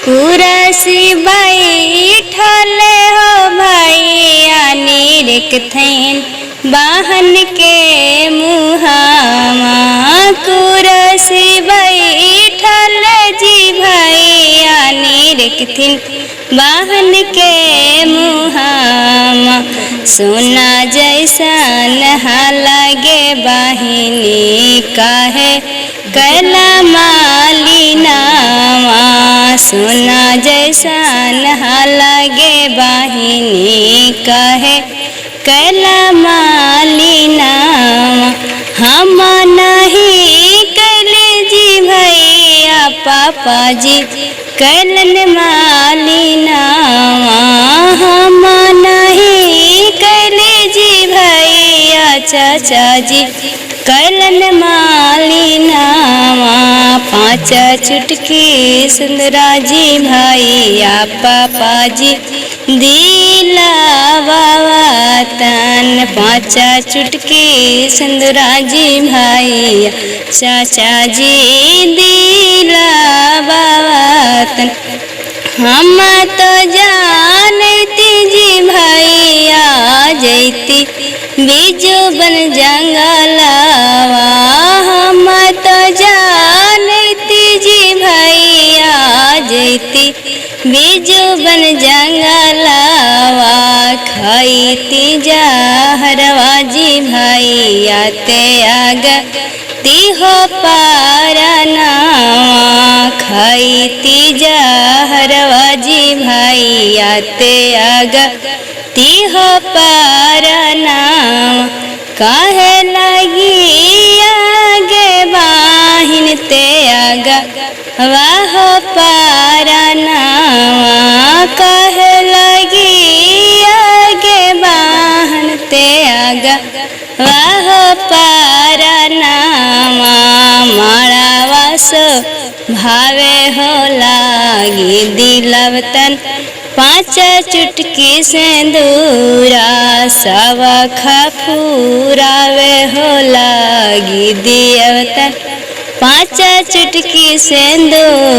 कुरसी बैठल हो भैया निरखथिन बाहन के मुहावा। कुरसी बैठल जी भैया निरखथिन बाहन के मुहावा। सोना जैसन लगे बहिनी काहे कैला मालिनावा। सोना जैसन लगे बहिनी काहे कैला मालिनावा। हम नहीं कैले जी भैया पापा जी कैलन मालिनावा। हम नहीं कैले जी भैया चाचा जी कैलन मालिनावा। पाँच चुटकी सुंदरा जी भैया पापा जी दिलावा वतन। पाँच चुटकी सुंदरा जी भैया चाचा जी दिलावा वतन। हम तो जानती जी भैया जैती बीजू बन जंगलावा। हम तो जानती जी भैया जैती बीजू बन जंगलावा। खैती जहरवा जी भैया ते आगती हो पारनावा। खैती जहरवा जी भैया ते आगती हो पारनावा। काहे लगी आगे बाहिन ते आगा वाहो पारनावा। काहे लगी आगे बाहन ते आगा वाहो पारनावा। मारावा सो भावे हो लागी दिलवतन पाँच चुटकी सिंदूरा। सब खफूरावे हो लागी दियवतन पाँच चुटकी सिंदूर।